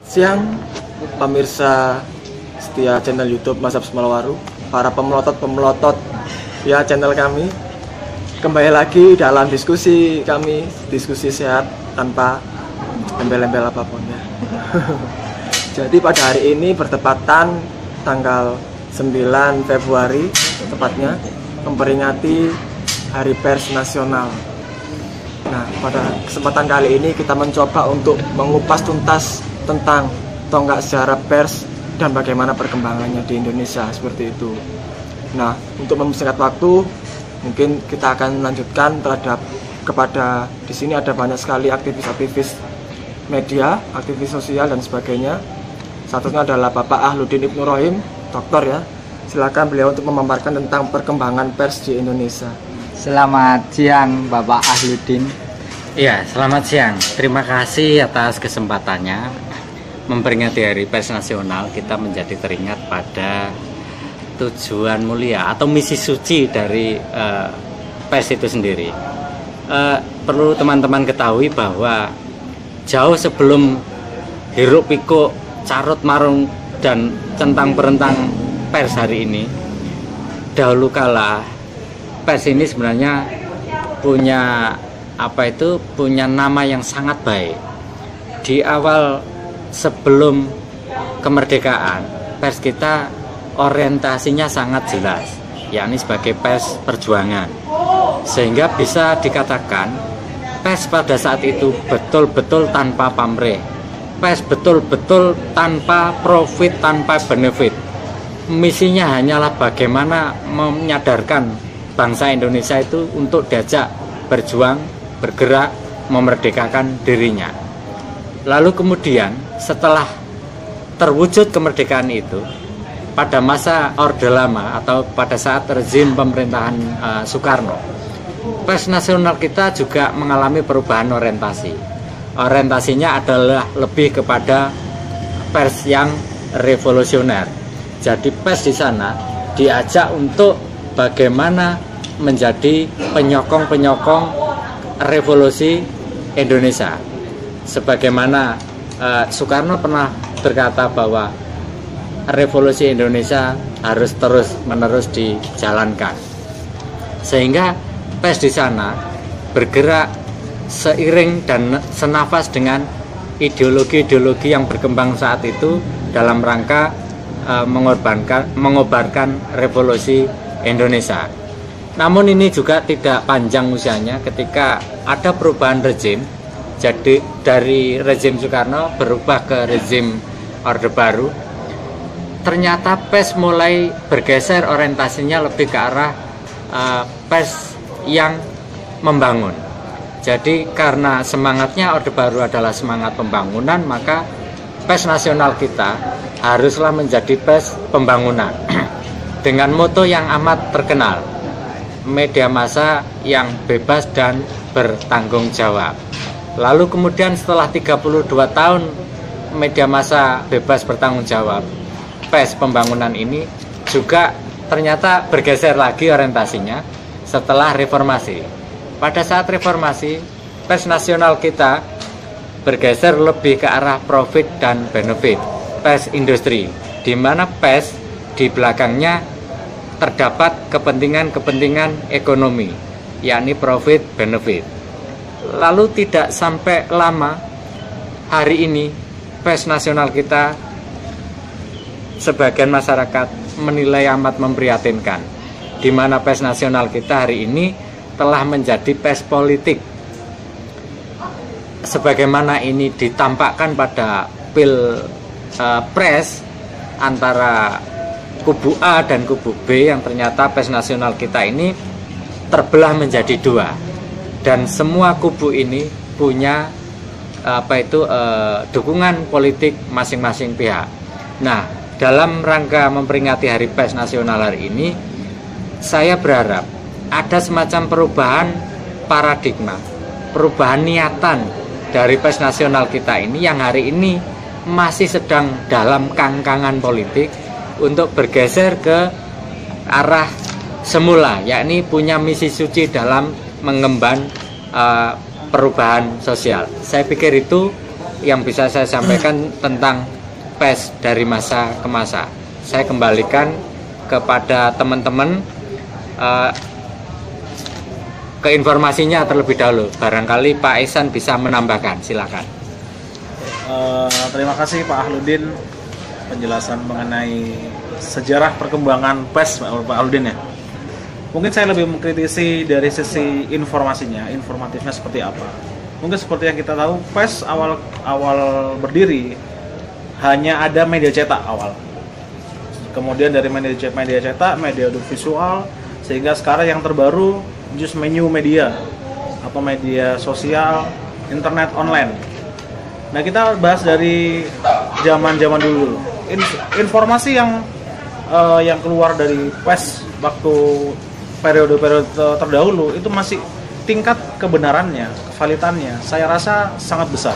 Siang, pemirsa setia channel YouTube Mas Abs Malawaru, para pemelotot ya channel kami. Kembali lagi dalam diskusi kami, diskusi sehat tanpa embel-embel apapun ya. Jadi pada hari ini bertepatan tanggal 9 Februari tepatnya memperingati Hari Pers Nasional. Nah, pada kesempatan kali ini kita mencoba untuk mengupas tuntas tentang tonggak sejarah pers dan bagaimana perkembangannya di Indonesia seperti itu. Nah, untuk mempersingkat waktu, mungkin kita akan melanjutkan kepada di sini ada banyak sekali aktivis-aktivis media, aktivis sosial dan sebagainya. Satunya adalah Bapak Ahludin Ibnu Rohim, doktor ya. Silakan beliau untuk memaparkan tentang perkembangan pers di Indonesia. Selamat siang Bapak Ahludin. Ya, selamat siang. Terima kasih atas kesempatannya. Memperingati Hari Pers Nasional, kita menjadi teringat pada tujuan mulia atau misi suci dari pers itu sendiri. Perlu teman-teman ketahui bahwa jauh sebelum hiruk pikuk, carut marung dan centang perentang pers hari ini, dahulu kala pers ini sebenarnya punya punya nama yang sangat baik. Di awal sebelum kemerdekaan, pers kita orientasinya sangat jelas, yakni sebagai pers perjuangan. Sehingga bisa dikatakan pers pada saat itu betul-betul tanpa pamrih, pers betul-betul tanpa profit, tanpa benefit. Misinya hanyalah bagaimana menyadarkan bangsa Indonesia itu untuk diajak berjuang, bergerak, memerdekakan dirinya. Lalu kemudian setelah terwujud kemerdekaan itu, pada masa Orde Lama atau pada saat rezim pemerintahan Soekarno, pers nasional kita juga mengalami perubahan orientasi. Orientasinya adalah lebih kepada pers yang revolusioner. Jadi pers di sana diajak untuk bagaimana menjadi penyokong-penyokong revolusi Indonesia. Sebagaimana Soekarno pernah berkata bahwa revolusi Indonesia harus terus-menerus dijalankan. Sehingga pers di sana bergerak seiring dan senafas dengan ideologi-ideologi yang berkembang saat itu dalam rangka mengobarkan revolusi Indonesia. Namun ini juga tidak panjang usianya ketika ada perubahan rezim. Jadi dari rezim Soekarno berubah ke rezim Orde Baru. Ternyata pers mulai bergeser orientasinya lebih ke arah pers yang membangun. Jadi karena semangatnya Orde Baru adalah semangat pembangunan, maka pers nasional kita haruslah menjadi pers pembangunan. Dengan moto yang amat terkenal, media massa yang bebas dan bertanggung jawab. Lalu kemudian setelah 32 tahun media massa bebas bertanggung jawab, pers pembangunan ini juga ternyata bergeser lagi orientasinya setelah reformasi. Pada saat reformasi, pers nasional kita bergeser lebih ke arah profit dan benefit, pers industri, di mana pers di belakangnya terdapat kepentingan-kepentingan ekonomi, yakni profit benefit. Lalu tidak sampai lama, hari ini pers nasional kita sebagian masyarakat menilai amat memprihatinkan, di mana pers nasional kita hari ini telah menjadi pers politik. Sebagaimana ini ditampakkan pada pilpres antara kubu A dan kubu B, yang ternyata pers nasional kita ini terbelah menjadi dua, dan semua kubu ini punya dukungan politik masing-masing pihak. Nah, dalam rangka memperingati Hari Pers Nasional hari ini, saya berharap ada semacam perubahan paradigma, perubahan niatan dari pers nasional kita ini yang hari ini masih sedang dalam kangkangan politik untuk bergeser ke arah semula, yakni punya misi suci dalam mengemban perubahan sosial. Saya pikir itu yang bisa saya sampaikan tentang PES dari masa ke masa. Saya kembalikan kepada teman-teman ke informasinya terlebih dahulu. Barangkali Pak Ihsan bisa menambahkan, silakan. Terima kasih Pak Ahludin penjelasan mengenai sejarah perkembangan PES Pak Ahludin ya. Mungkin saya lebih mengkritisi dari sisi informasinya, informatifnya seperti apa. Mungkin seperti yang kita tahu, PES awal berdiri hanya ada media cetak awal. Kemudian dari media cetak, media audiovisual, sehingga sekarang yang terbaru just menu media atau media sosial, internet online. Nah, kita bahas dari zaman dulu. Informasi yang keluar dari PES waktu periode terdahulu itu masih tingkat kebenarannya, kevalitannya, saya rasa sangat besar.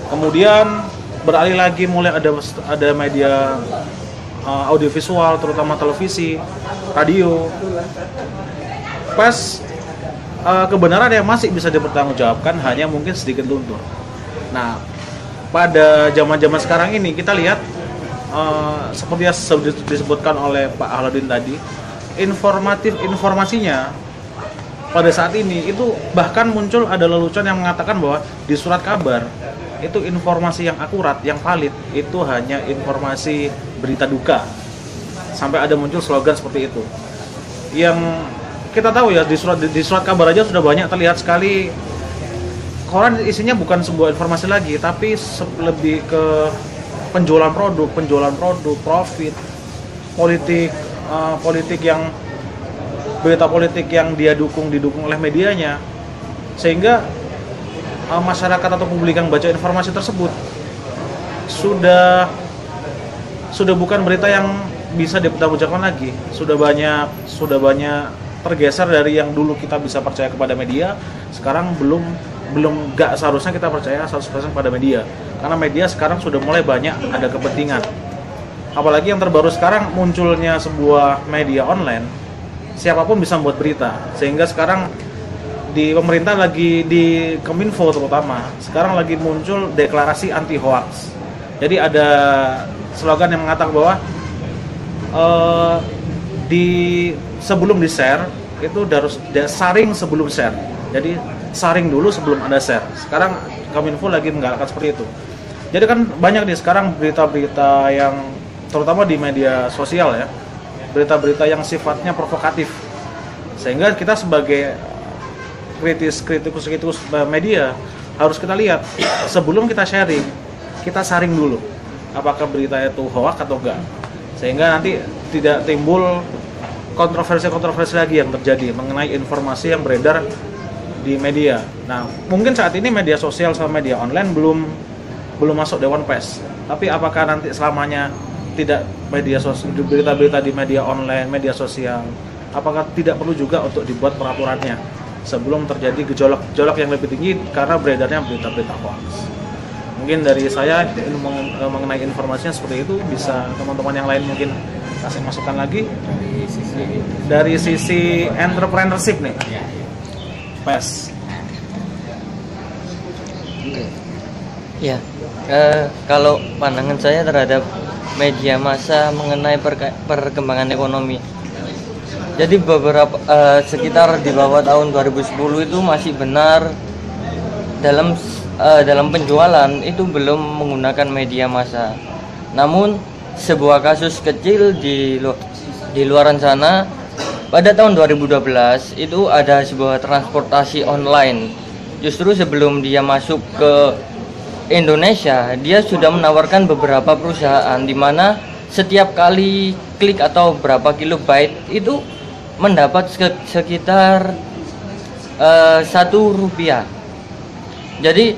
Kemudian beralih lagi mulai ada media audiovisual, terutama televisi, radio. PES kebenaran yang masih bisa dipertanggungjawabkan hanya mungkin sedikit luntur. Nah, pada zaman sekarang ini kita lihat seperti yang disebutkan oleh Pak Ahludin tadi, informasinya pada saat ini itu bahkan muncul ada lelucon yang mengatakan bahwa di surat kabar itu informasi yang akurat, yang valid itu hanya informasi berita duka. Sampai ada muncul slogan seperti itu. Yang kita tahu ya, di surat kabar aja sudah banyak terlihat sekali koran isinya bukan sebuah informasi lagi, tapi lebih ke penjualan produk, profit, politik yang berita politik yang didukung oleh medianya, sehingga masyarakat atau publik yang baca informasi tersebut sudah bukan berita yang bisa dipertanggungjawabkan lagi, sudah banyak tergeser dari yang dulu kita bisa percaya kepada media, sekarang nggak seharusnya kita percaya 100% pada media, karena media sekarang sudah mulai banyak ada kepentingan. Apalagi yang terbaru sekarang munculnya sebuah media online, siapapun bisa membuat berita, sehingga sekarang di pemerintah lagi di Kominfo terutama sekarang lagi muncul deklarasi anti hoax. Jadi ada slogan yang mengatakan bahwa sebelum di share itu harus saring sebelum share. Jadi saring dulu sebelum ada share. Sekarang Kominfo lagi menggalakkan seperti itu. Jadi kan banyak nih sekarang berita-berita yang terutama di media sosial ya, berita-berita yang sifatnya provokatif, sehingga kita sebagai kritikus media harus kita lihat sebelum kita sharing, kita saring dulu apakah berita itu hoax atau enggak, sehingga nanti tidak timbul kontroversi lagi yang terjadi mengenai informasi yang beredar di media. Nah, mungkin saat ini media sosial sama media online belum masuk Dewan Pers, tapi apakah nanti selamanya tidak media sosial, berita-berita di media online, media sosial, apakah tidak perlu juga untuk dibuat peraturannya sebelum terjadi gejolak yang lebih tinggi karena beredarnya berita-berita hoax? Mungkin dari saya mengenai informasinya seperti itu, bisa teman-teman yang lain mungkin kasih masukan lagi dari sisi entrepreneurship nih, PES. Ya, kalau pandangan saya terhadap media massa mengenai perkembangan ekonomi. Jadi beberapa sekitar di bawah tahun 2010 itu masih benar dalam penjualan itu belum menggunakan media massa. Namun sebuah kasus kecil di luaran sana pada tahun 2012 itu ada sebuah transportasi online. Justru sebelum dia masuk ke Indonesia, dia sudah menawarkan beberapa perusahaan di mana setiap kali klik atau berapa kilobyte itu mendapat sekitar 1 rupiah. Jadi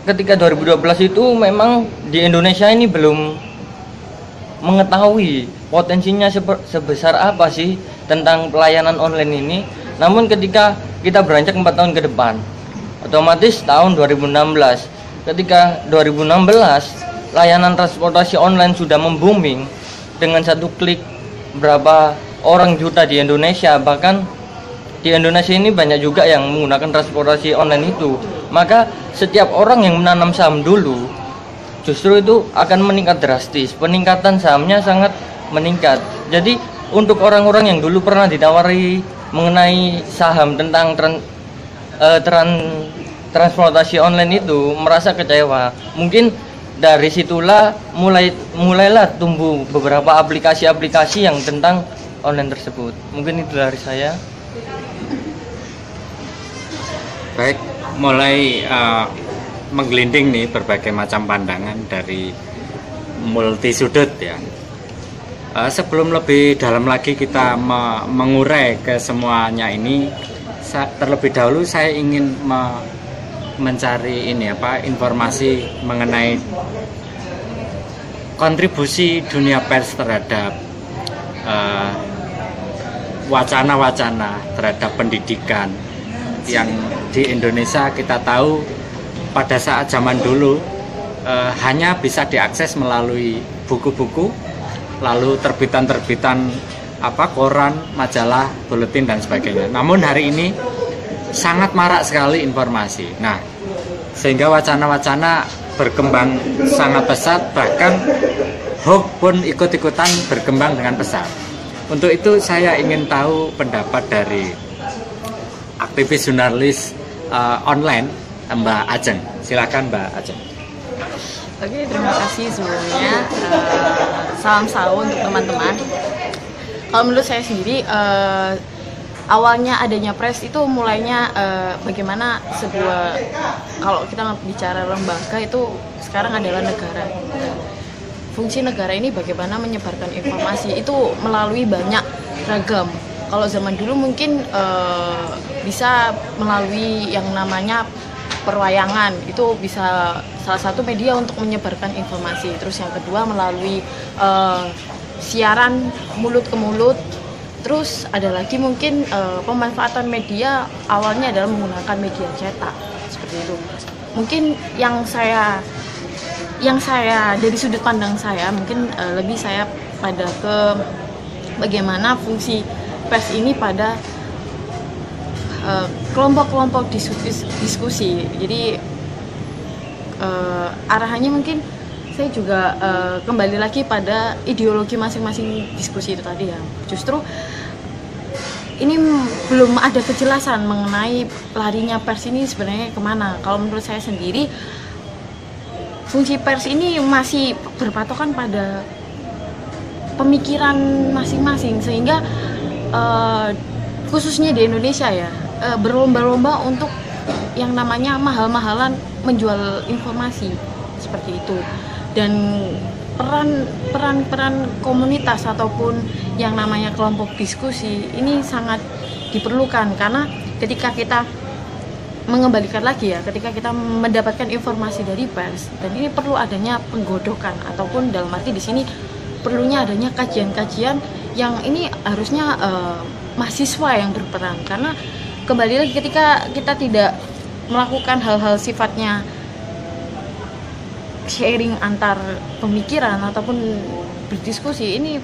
ketika 2012 itu memang di Indonesia ini belum mengetahui potensinya sebesar apa sih tentang pelayanan online ini. Namun ketika kita beranjak 4 tahun ke depan, otomatis tahun 2016, ketika 2016 layanan transportasi online sudah membooming dengan 1 klik berapa orang juta di Indonesia. Bahkan di Indonesia ini banyak juga yang menggunakan transportasi online itu. maka setiap orang yang menanam saham dulu justru itu akan meningkat drastis. Peningkatan sahamnya sangat meningkat. Jadi untuk orang-orang yang dulu pernah ditawari mengenai saham tentang transportasi online itu merasa kecewa. Mungkin dari situlah mulailah tumbuh beberapa aplikasi-aplikasi yang tentang online tersebut. Mungkin itu dari saya. Baik, mulai menggelinding nih berbagai macam pandangan dari multi sudut ya. Sebelum lebih dalam lagi kita mengurai ke semuanya ini, terlebih dahulu saya ingin mencari informasi mengenai kontribusi dunia pers terhadap wacana-wacana terhadap pendidikan yang di Indonesia. Kita tahu pada saat zaman dulu hanya bisa diakses melalui buku-buku, lalu terbitan-terbitan koran, majalah, buletin dan sebagainya. Namun hari ini sangat marak sekali informasi. Nah, sehingga wacana-wacana berkembang sangat pesat, bahkan hoax pun ikut-ikutan berkembang dengan pesat. Untuk itu saya ingin tahu pendapat dari aktivis jurnalis online Mbak Ajeng. Silakan Mbak Ajeng. Oke, terima kasih sebelumnya. Salam sahur untuk teman-teman. Kalau menurut saya sendiri, awalnya adanya pers itu mulainya bagaimana kalau kita bicara lembaga itu sekarang adalah negara. Fungsi negara ini bagaimana menyebarkan informasi itu melalui banyak ragam. Kalau zaman dulu mungkin bisa melalui yang namanya perwayangan, itu bisa salah satu media untuk menyebarkan informasi. Terus yang kedua melalui siaran mulut ke mulut. Terus ada lagi mungkin pemanfaatan media awalnya adalah menggunakan media cetak seperti itu. Mungkin yang saya dari sudut pandang saya mungkin lebih saya pada ke bagaimana fungsi pers ini pada kelompok-kelompok diskusi. Jadi arahannya mungkin saya juga kembali lagi pada ideologi masing-masing diskusi itu tadi ya. Justru ini belum ada kejelasan mengenai larinya pers ini sebenarnya kemana. Kalau menurut saya sendiri, fungsi pers ini masih berpatokan pada pemikiran masing-masing, sehingga khususnya di Indonesia ya, berlomba-lomba untuk yang namanya mahal-mahalan menjual informasi seperti itu. Dan peran komunitas ataupun yang namanya kelompok diskusi ini sangat diperlukan, karena ketika kita mengembalikan lagi ya, ketika kita mendapatkan informasi dari pers, dan ini perlu adanya penggodokan ataupun dalam arti di sini perlunya adanya kajian-kajian yang ini harusnya mahasiswa yang berperan, karena kembali lagi ketika kita tidak melakukan hal-hal sifatnya sharing antar pemikiran ataupun berdiskusi, ini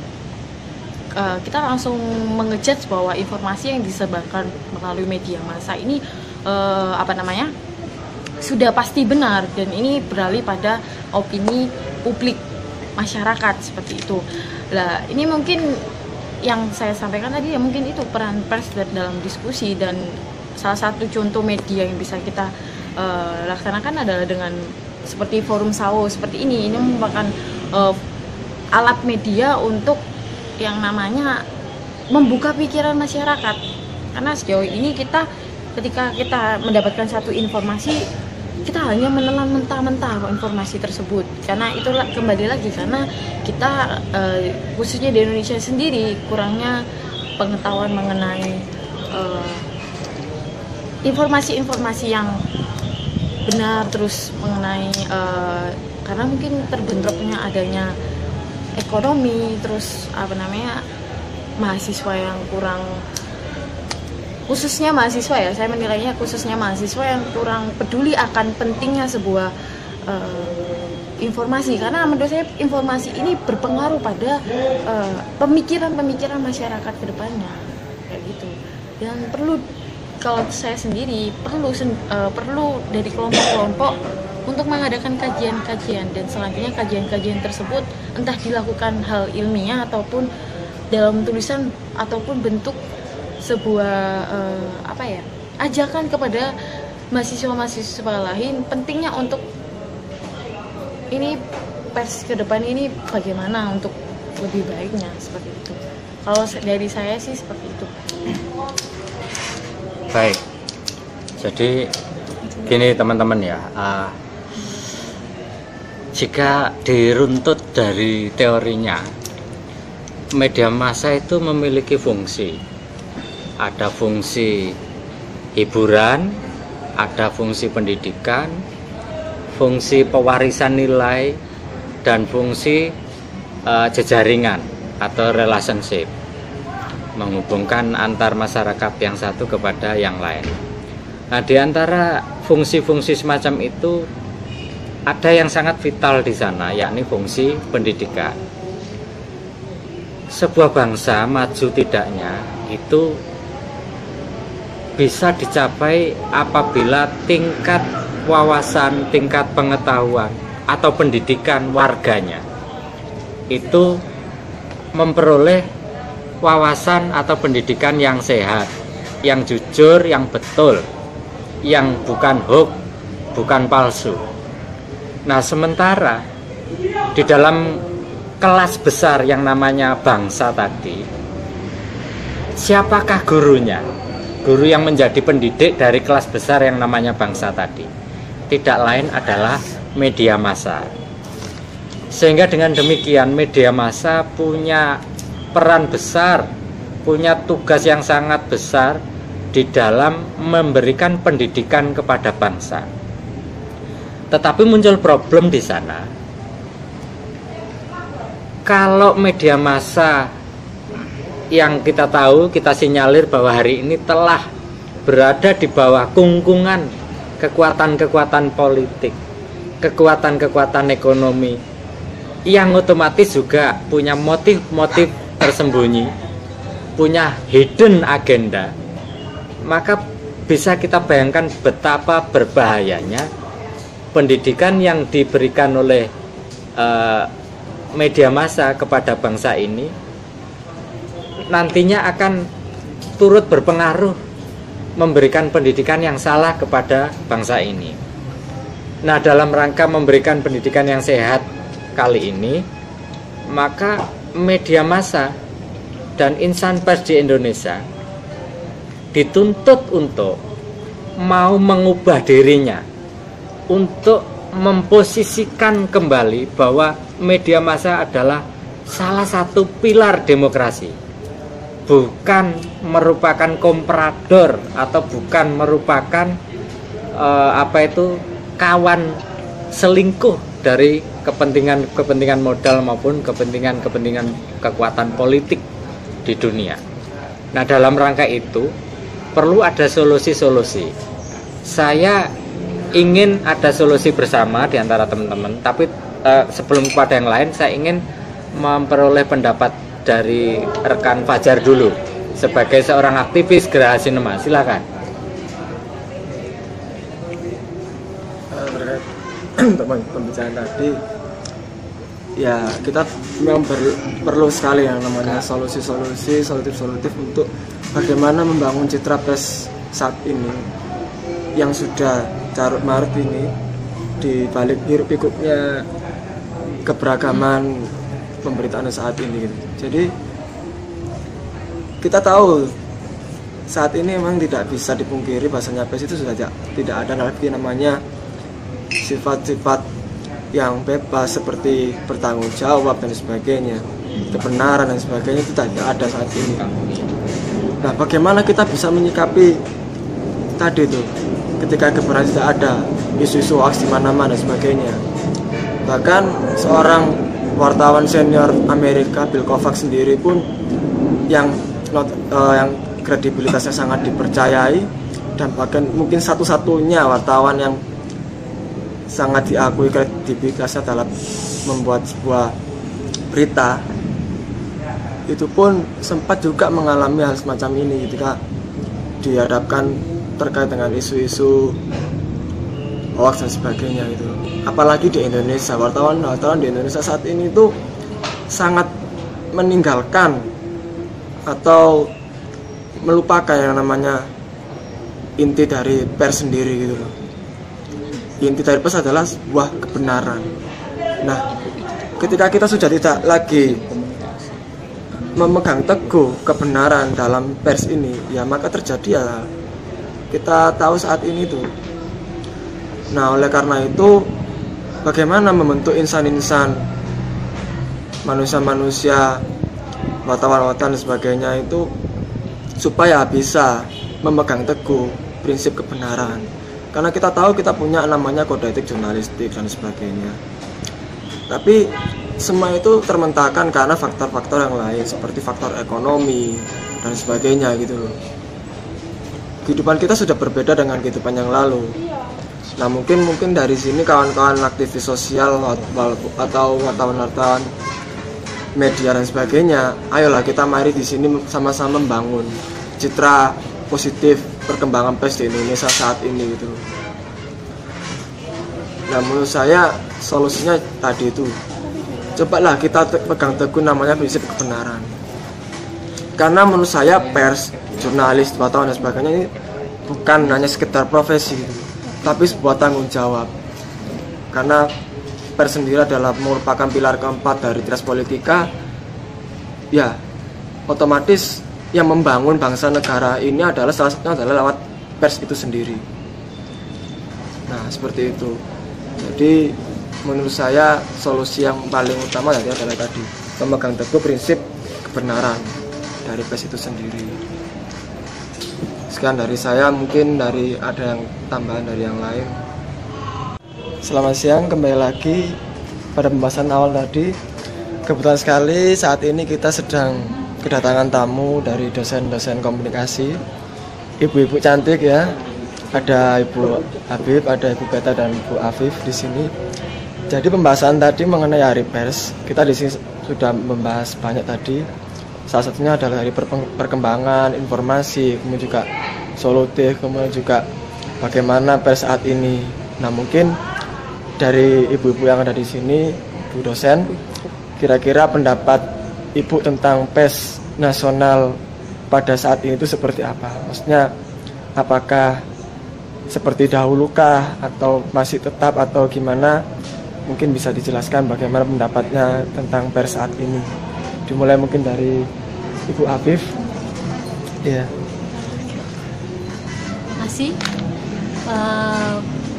kita langsung mengejudge bahwa informasi yang disebarkan melalui media massa ini sudah pasti benar, dan ini beralih pada opini publik masyarakat seperti itu. Nah, ini mungkin yang saya sampaikan tadi ya, mungkin itu peran pers dalam diskusi, dan salah satu contoh media yang bisa kita laksanakan adalah dengan seperti forum SAWO seperti ini. Ini merupakan alat media untuk yang namanya membuka pikiran masyarakat, karena sejauh ini kita ketika kita mendapatkan satu informasi, kita hanya menelan mentah-mentah informasi tersebut, karena itulah kembali lagi karena kita khususnya di Indonesia sendiri kurangnya pengetahuan mengenai informasi-informasi yang benar, terus mengenai karena mungkin terbentuknya adanya ekonomi, terus mahasiswa yang kurang, khususnya mahasiswa ya, saya menilainya khususnya mahasiswa yang kurang peduli akan pentingnya sebuah informasi, karena menurut saya informasi ini berpengaruh pada pemikiran masyarakat ke depannya kayak gitu. Dan perlu kalau saya sendiri perlu dari kelompok-kelompok untuk mengadakan kajian-kajian, dan selanjutnya kajian-kajian tersebut entah dilakukan hal ilmiah ataupun dalam tulisan ataupun bentuk sebuah ajakan kepada mahasiswa-mahasiswa lain, pentingnya untuk ini pers ke depan ini bagaimana untuk lebih baiknya, seperti itu. Kalau dari saya sih seperti itu. Baik, jadi gini teman-teman ya, jika diruntut dari teorinya, media massa itu memiliki fungsi. Ada fungsi hiburan, ada fungsi pendidikan, fungsi pewarisan nilai, dan fungsi jejaringan atau relationship, menghubungkan antar masyarakat yang satu kepada yang lain. Nah, di antara fungsi-fungsi semacam itu ada yang sangat vital di sana, yakni fungsi pendidikan. Sebuah bangsa maju tidaknya itu bisa dicapai apabila tingkat wawasan, tingkat pengetahuan atau pendidikan warganya itu memperoleh wawasan atau pendidikan yang sehat, yang jujur, yang betul, yang bukan hoax, bukan palsu. Nah, sementara di dalam kelas besar yang namanya bangsa tadi, siapakah gurunya? Guru yang menjadi pendidik dari kelas besar yang namanya bangsa tadi tidak lain adalah media massa. Sehingga dengan demikian media massa punya peran besar, punya tugas yang sangat besar di dalam memberikan pendidikan kepada bangsa. Tetapi muncul problem di sana. Kalau media massa yang kita tahu, kita sinyalir bahwa hari ini telah berada di bawah kungkungan kekuatan-kekuatan politik, kekuatan-kekuatan ekonomi, yang otomatis juga punya motif-motif tersembunyi, punya hidden agenda, maka bisa kita bayangkan betapa berbahayanya pendidikan yang diberikan oleh media massa kepada bangsa ini nantinya akan turut berpengaruh memberikan pendidikan yang salah kepada bangsa ini. Nah, dalam rangka memberikan pendidikan yang sehat kali ini, maka media massa dan insan pers di Indonesia dituntut untuk mau mengubah dirinya, untuk memposisikan kembali bahwa media massa adalah salah satu pilar demokrasi, bukan merupakan komprador atau bukan merupakan kawan selingkuh dari kepentingan modal maupun kepentingan kekuatan politik di dunia. Nah, dalam rangka itu perlu ada solusi-solusi. Saya ingin ada solusi bersama di antara teman-teman, tapi sebelum kepada yang lain saya ingin memperoleh pendapat dari rekan Fajar dulu sebagai seorang aktivis Geraha Sinema. Silakan. Terkait pembicaraan tadi, ya kita memang perlu sekali yang namanya solusi-solusi solutif untuk bagaimana membangun citra pers saat ini yang sudah carut marut ini di balik hiruk pikuknya keberagaman pemberitaan saat ini gitu. Jadi kita tahu saat ini memang tidak bisa dipungkiri bahasanya pers itu sudah tidak ada lagi namanya sifat-sifat yang bebas seperti bertanggung jawab dan sebagainya, kebenaran dan sebagainya, itu tidak ada saat ini. Nah, bagaimana kita bisa menyikapi tadi itu ketika kebenaran tidak ada, isu-isu hoax di mana-mana dan sebagainya. Bahkan seorang wartawan senior Amerika, Bill Kovacs sendiri pun yang kredibilitasnya sangat dipercayai dan bahkan mungkin satu-satunya wartawan yang sangat diakui kredibilitasnya dalam membuat sebuah berita, itu pun sempat juga mengalami hal semacam ini ketika dihadapkan terkait dengan isu-isu hoax dan sebagainya gitu. Apalagi di Indonesia, wartawan di Indonesia saat ini itu sangat meninggalkan atau melupakan yang namanya inti dari pers sendiri gitu loh. Inti dari pers adalah sebuah kebenaran. Nah, ketika kita sudah tidak lagi memegang teguh kebenaran dalam pers ini, ya maka terjadi ya kita tahu saat ini tuh. Nah, oleh karena itu bagaimana membentuk insan-insan, manusia-manusia, wartawan-wartawan dan sebagainya itu supaya bisa memegang teguh prinsip kebenaran. Karena kita tahu kita punya namanya kode etik jurnalistik dan sebagainya. Tapi semua itu termentahkan karena faktor-faktor yang lain seperti faktor ekonomi dan sebagainya gitu loh. Kehidupan kita sudah berbeda dengan kehidupan yang lalu. Nah, mungkin dari sini kawan-kawan aktivis sosial atau wartawan-wartawan media dan sebagainya, ayolah kita mari di sini sama-sama membangun citra positif perkembangan pers di Indonesia saat ini gitu. Nah, menurut saya solusinya tadi itu, cobalah kita pegang teguh namanya prinsip kebenaran. Karena menurut saya pers, jurnalis, wartawan dan sebagainya ini bukan hanya sekedar profesi gitu, tapi sebuah tanggung jawab. Karena pers sendiri adalah merupakan pilar keempat dari Trias Politika. Ya, otomatis yang membangun bangsa negara ini adalah salah satunya adalah lewat pers itu sendiri. Nah, seperti itu. Jadi menurut saya solusi yang paling utama adalah tadi memegang teguh prinsip kebenaran dari pers itu sendiri. Sekian dari saya, mungkin ada yang tambahan dari yang lain. Selamat siang, kembali lagi pada pembahasan awal tadi. Kebetulan sekali saat ini kita sedang kedatangan tamu dari dosen-dosen komunikasi, ibu-ibu cantik ya. Ada Ibu Habib, ada Ibu Beta dan Ibu Afif di sini. Jadi pembahasan tadi mengenai hari pers, kita di sini sudah membahas banyak tadi. Salah satunya adalah dari perkembangan informasi, kemudian juga solutif, kemudian juga bagaimana pers saat ini. Nah, mungkin dari ibu-ibu yang ada di sini, Bu dosen, kira-kira pendapat Ibu tentang pers nasional pada saat ini itu seperti apa? Maksudnya, apakah seperti dahulukah atau masih tetap atau gimana? Mungkin bisa dijelaskan bagaimana pendapatnya tentang pers saat ini. Dimulai mungkin dari Ibu Afif. Iya. Masih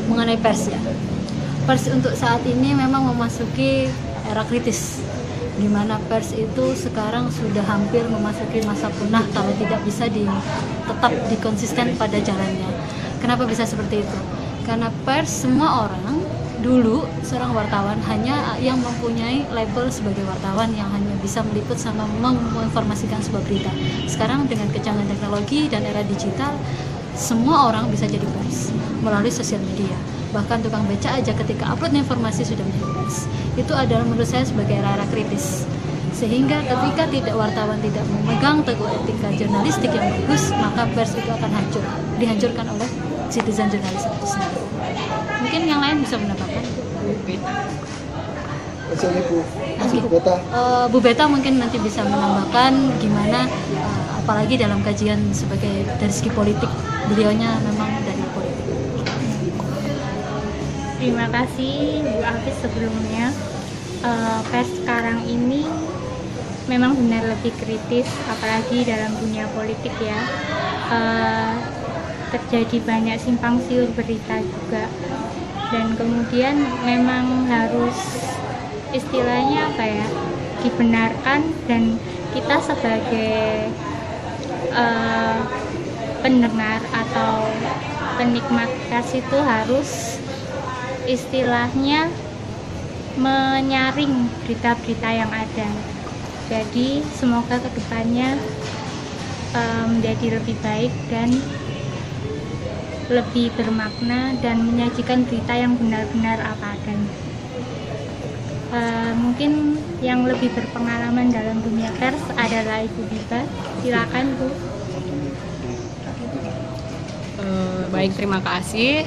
mengenai pers ya. Pers untuk saat ini memang memasuki era kritis, di mana pers itu sekarang sudah hampir memasuki masa punah kalau tidak bisa tetap dikonsisten pada jalannya. Kenapa bisa seperti itu? Karena pers, semua orang dulu seorang wartawan hanya yang mempunyai label sebagai wartawan yang hanya bisa meliput sama menginformasikan sebuah berita. Sekarang dengan kecanggihan teknologi dan era digital, semua orang bisa jadi pers melalui sosial media. Bahkan tukang beca aja ketika upload informasi sudah menjadi pers. Itu adalah menurut saya sebagai era kritis. Sehingga ketika wartawan tidak memegang teguh etika jurnalistik yang bagus, maka pers itu akan dihancurkan oleh citizen jurnalis itu sendiri. Mungkin yang lain bisa menambahkan. Bu Beta mungkin nanti bisa menambahkan gimana, apalagi dalam kajian sebagai dari segi politik, beliaunya memang dari politik. Terima kasih Bu Afif sebelumnya. Pers sekarang ini memang benar lebih kritis, apalagi dalam dunia politik ya. Terjadi banyak simpang siur berita juga, dan kemudian memang harus istilahnya apa ya, dibenarkan, dan kita sebagai pendengar atau penikmat pers itu harus istilahnya menyaring berita-berita yang ada. Jadi semoga kedepannya menjadi lebih baik dan lebih bermakna dan menyajikan berita yang benar-benar apa adanya. Mungkin yang lebih berpengalaman dalam dunia pers adalah Ibu Biba. Silakan Bu. Baik, terima kasih.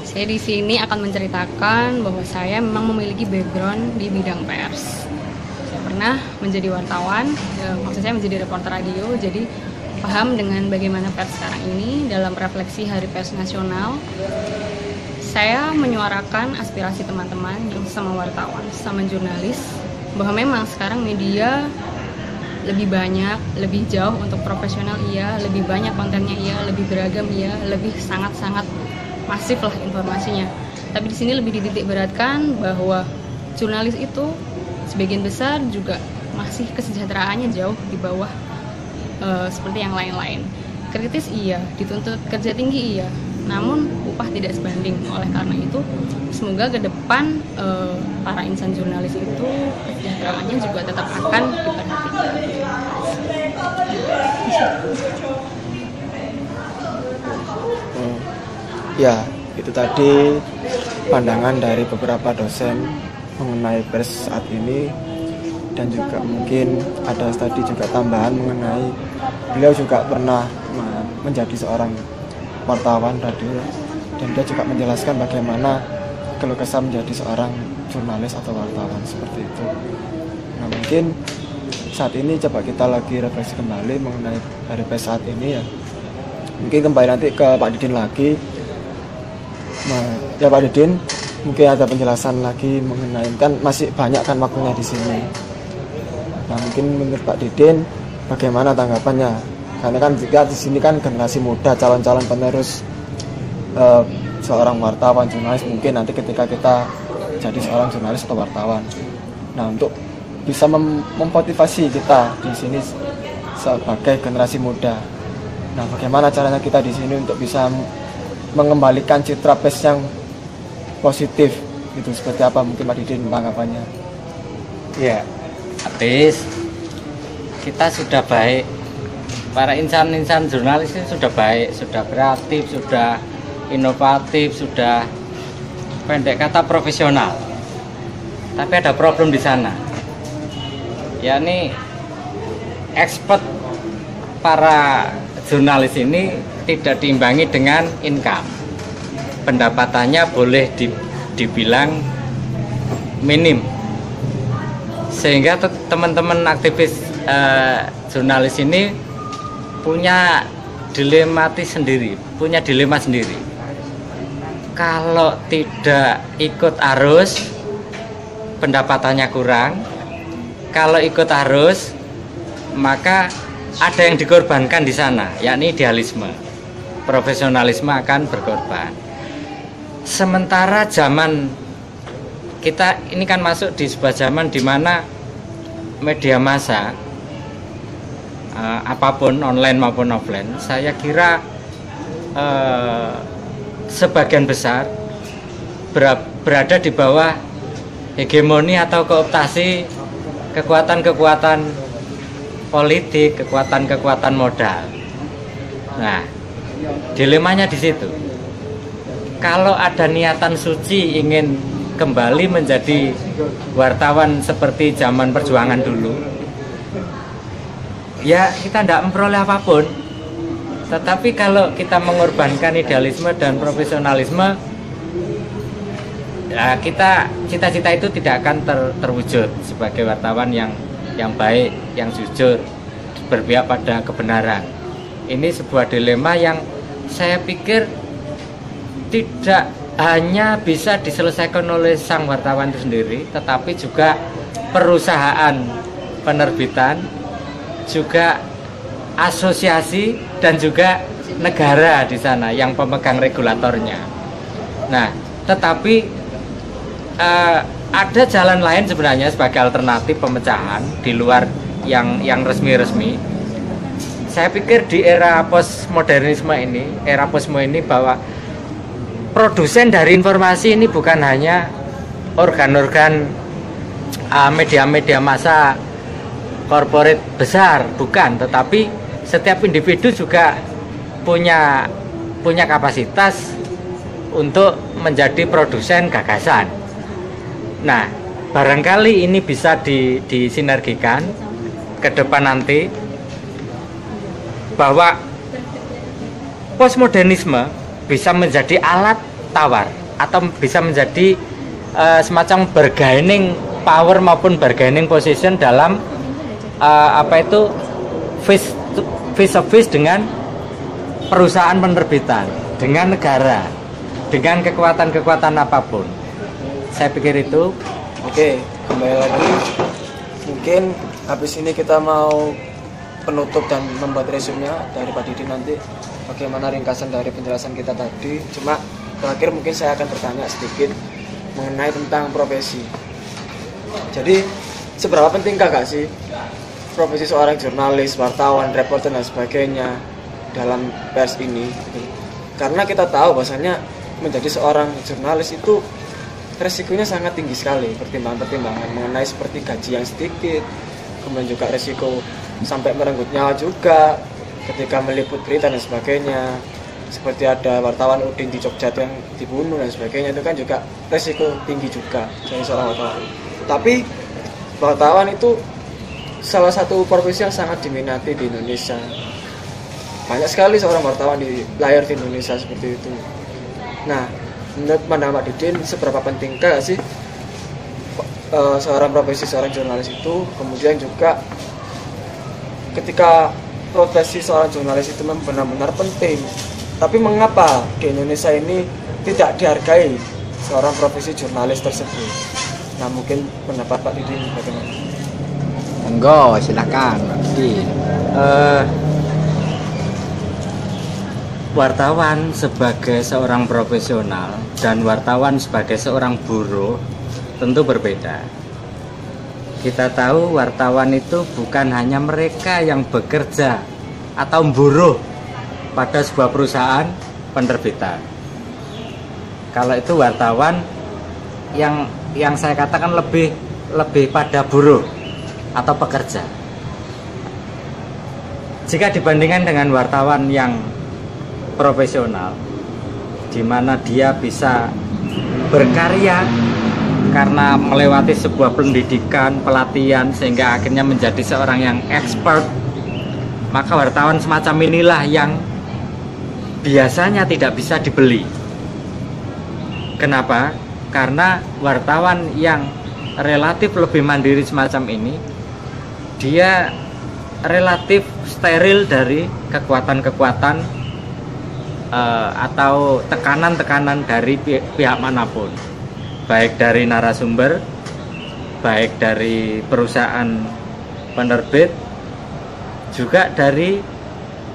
Saya di sini akan menceritakan bahwa saya memang memiliki background di bidang pers. Saya pernah menjadi wartawan, maksud saya menjadi reporter radio, jadi paham dengan bagaimana pers sekarang ini. Dalam refleksi Hari Pers Nasional, saya menyuarakan aspirasi teman-teman yang sama wartawan, sama jurnalis, bahwa memang sekarang media lebih banyak, lebih jauh untuk profesional iya, lebih banyak kontennya iya, lebih beragam iya, lebih sangat-sangat masif lah informasinya. Tapi di sini lebih dititik beratkan bahwa jurnalis itu sebagian besar juga masih kesejahteraannya jauh di bawah seperti yang lain-lain. Kritis iya, dituntut kerja tinggi iya, namun upah tidak sebanding. Oleh karena itu, semoga ke depan para insan jurnalis itu kesejahteraannya juga tetap akan diperhatikan. Ya, itu tadi pandangan dari beberapa dosen mengenai pers saat ini, dan juga mungkin ada tadi juga tambahan mengenai beliau juga pernah menjadi seorang wartawan radio, dan dia juga menjelaskan bagaimana keluh kesah menjadi seorang jurnalis atau wartawan seperti itu. Nah, mungkin saat ini coba kita lagi refleksi kembali mengenai Hari Pers saat ini ya. Mungkin kembali nanti ke Pak Didin lagi. Nah, ya Pak Didin, mungkin ada penjelasan lagi mengenai, kan masih banyak kan waktunya di sini. Nah, mungkin menurut Pak Didin bagaimana tanggapannya? Karena kan jika di sini kan generasi muda, calon-calon penerus seorang wartawan, jurnalis, mungkin nanti ketika kita jadi seorang jurnalis atau wartawan. Nah, untuk bisa memotivasi kita di sini sebagai generasi muda. Nah, bagaimana caranya kita di sini untuk bisa mengembalikan citra pers yang positif? Itu seperti apa mungkin Pak Didin tanggapannya? Ya, habis kita sudah baik, para insan-insan jurnalis ini sudah baik, sudah kreatif, sudah inovatif, sudah pendek kata profesional. Tapi ada problem di sana, yakni expert para jurnalis ini tidak diimbangi dengan income. Pendapatannya boleh dibilang minim, sehingga teman-teman aktivis jurnalis ini punya dilema sendiri. Kalau tidak ikut arus, pendapatannya kurang. Kalau ikut arus, maka ada yang dikorbankan di sana, yakni idealisme. Profesionalisme akan berkorban. Sementara zaman kita ini kan masuk di sebuah zaman di mana media massa, apapun online maupun offline, saya kira sebagian besar berada di bawah hegemoni atau kooptasi kekuatan-kekuatan politik, kekuatan-kekuatan modal. Nah, dilemanya di situ. Kalau ada niatan suci ingin kembali menjadi wartawan seperti zaman perjuangan dulu, ya kita tidak memperoleh apapun. Tetapi kalau kita mengorbankan idealisme dan profesionalisme, ya kita cita-cita itu tidak akan terwujud sebagai wartawan yang baik, yang jujur, berpihak pada kebenaran. Ini sebuah dilema yang saya pikir tidak hanya bisa diselesaikan oleh sang wartawan itu sendiri, tetapi juga perusahaan penerbitan, juga asosiasi, dan juga negara di sana yang pemegang regulatornya. Nah, tetapi ada jalan lain sebenarnya sebagai alternatif pemecahan di luar yang resmi-resmi. Saya pikir di era postmodernisme ini, bahwa produsen dari informasi ini bukan hanya organ-organ media-media massa korporat besar, bukan, tetapi setiap individu juga punya kapasitas untuk menjadi produsen gagasan. Nah, barangkali ini bisa disinergikan ke depan nanti, bahwa postmodernisme bisa menjadi alat tawar atau bisa menjadi semacam bargaining power maupun bargaining position dalam face to face dengan perusahaan penerbitan, dengan negara, dengan kekuatan-kekuatan apapun. Saya pikir itu. Oke, kembali lagi. Mungkin habis ini kita mau penutup dan membuat resume dari Pak Didi nanti bagaimana ringkasan dari penjelasan kita tadi. Cuma terakhir mungkin saya akan bertanya sedikit mengenai tentang profesi. Jadi seberapa pentingkah gak sih profesi seorang jurnalis, wartawan, reporter dan sebagainya dalam pers ini? Karena kita tahu bahwasanya menjadi seorang jurnalis itu resikonya sangat tinggi sekali, pertimbangan-pertimbangan mengenai seperti gaji yang sedikit, kemudian juga resiko sampai merenggut nyawa juga ketika meliput berita dan sebagainya. Seperti ada wartawan Udin di Jogja yang dibunuh dan sebagainya, itu kan juga resiko tinggi juga dari seorang wartawan. Tapi wartawan itu salah satu profesi yang sangat diminati di Indonesia. Banyak sekali seorang wartawan di layar di Indonesia seperti itu. Nah, menurut pandangan Pak Didin, seberapa pentingkah sih seorang profesi seorang jurnalis itu? Kemudian juga ketika profesi seorang jurnalis itu benar-benar penting, tapi mengapa di Indonesia ini tidak dihargai seorang profesi jurnalis tersebut? Nah, mungkin pendapat Pak Didin bagaimana? Monggo, silakan Pak Didin. Wartawan sebagai seorang profesional dan wartawan sebagai seorang buruh tentu berbeda. Kita tahu wartawan itu bukan hanya mereka yang bekerja atau buruh pada sebuah perusahaan penerbitan. Kalau itu wartawan yang saya katakan lebih pada buruh atau pekerja. Jika dibandingkan dengan wartawan yang profesional, di mana dia bisa berkarya karena melewati sebuah pendidikan, pelatihan, sehingga akhirnya menjadi seorang yang expert, maka wartawan semacam inilah yang biasanya tidak bisa dibeli. Kenapa? Karena wartawan yang relatif lebih mandiri semacam ini, dia relatif steril dari kekuatan-kekuatan atau tekanan-tekanan dari pihak manapun, baik dari narasumber, baik dari perusahaan penerbit, juga dari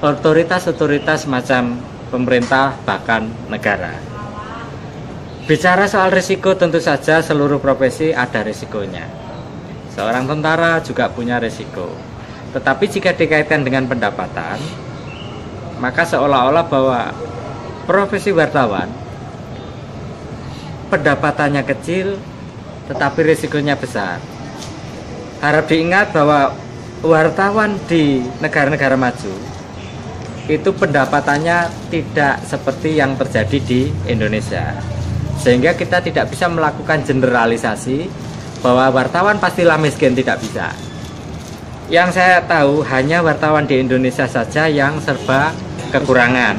otoritas-otoritas semacam pemerintah bahkan negara. Bicara soal risiko, tentu saja seluruh profesi ada risikonya. Seorang tentara juga punya risiko. Tetapi jika dikaitkan dengan pendapatan, maka seolah-olah bahwa profesi wartawan pendapatannya kecil tetapi risikonya besar. Harap diingat bahwa wartawan di negara-negara maju itu pendapatannya tidak seperti yang terjadi di Indonesia, sehingga kita tidak bisa melakukan generalisasi bahwa wartawan pastilah miskin, tidak bisa. Yang saya tahu hanya wartawan di Indonesia saja yang serba kekurangan.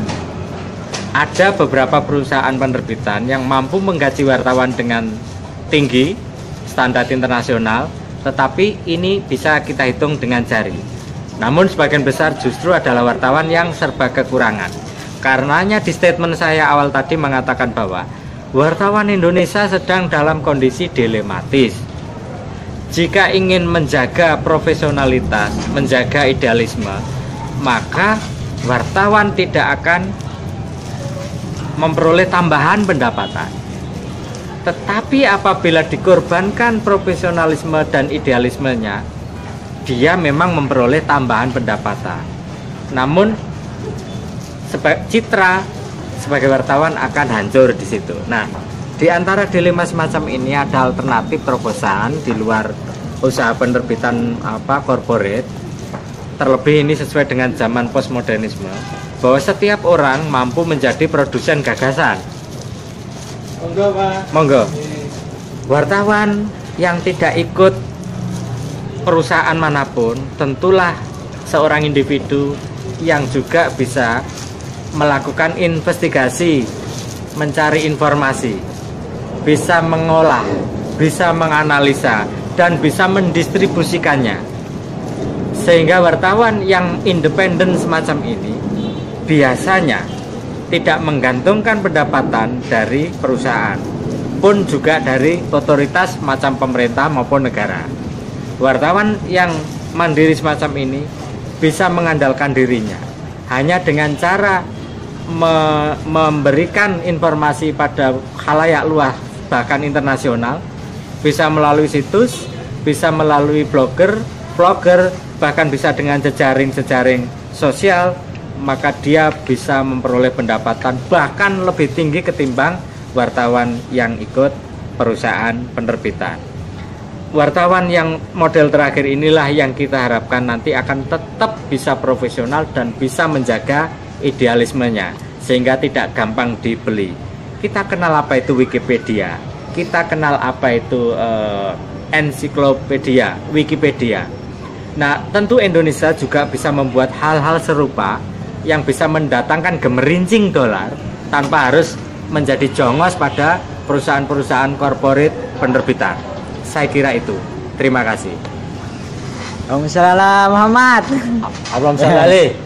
Ada beberapa perusahaan penerbitan yang mampu menggaji wartawan dengan tinggi, standar internasional, tetapi ini bisa kita hitung dengan jari. Namun sebagian besar justru adalah wartawan yang serba kekurangan. Karenanya di statement saya awal tadi mengatakan bahwa wartawan Indonesia sedang dalam kondisi dilematis. Jika ingin menjaga profesionalitas, menjaga idealisme, maka wartawan tidak akan memperoleh tambahan pendapatan. Tetapi apabila dikorbankan profesionalisme dan idealismenya, dia memang memperoleh tambahan pendapatan. Namun citra sebagai wartawan akan hancur di situ. Nah, di antara dilema semacam ini ada alternatif terobosan di luar usaha penerbitan corporate. Terlebih ini sesuai dengan zaman postmodernisme, bahwa setiap orang mampu menjadi produsen gagasan. Monggo, Pak. Monggo. Wartawan yang tidak ikut perusahaan manapun tentulah seorang individu yang juga bisa melakukan investigasi, mencari informasi, bisa mengolah, bisa menganalisa, dan bisa mendistribusikannya. Sehingga wartawan yang independen semacam ini biasanya tidak menggantungkan pendapatan dari perusahaan, pun juga dari otoritas macam pemerintah maupun negara. Wartawan yang mandiri semacam ini bisa mengandalkan dirinya hanya dengan cara memberikan informasi pada khalayak luas bahkan internasional, bisa melalui situs, bisa melalui blogger, bahkan bisa dengan jejaring sosial, maka dia bisa memperoleh pendapatan bahkan lebih tinggi ketimbang wartawan yang ikut perusahaan penerbitan. Wartawan yang model terakhir inilah yang kita harapkan nanti akan tetap bisa profesional dan bisa menjaga idealismenya sehingga tidak gampang dibeli. Kita kenal apa itu Wikipedia, kita kenal apa itu ensiklopedia, Wikipedia. Nah, tentu Indonesia juga bisa membuat hal-hal serupa yang bisa mendatangkan gemerincing dolar tanpa harus menjadi jongos pada perusahaan-perusahaan korporat penerbitan. Saya kira itu. Terima kasih. Waalaikumsalam Muhammad. Allahumma sholli alaihi.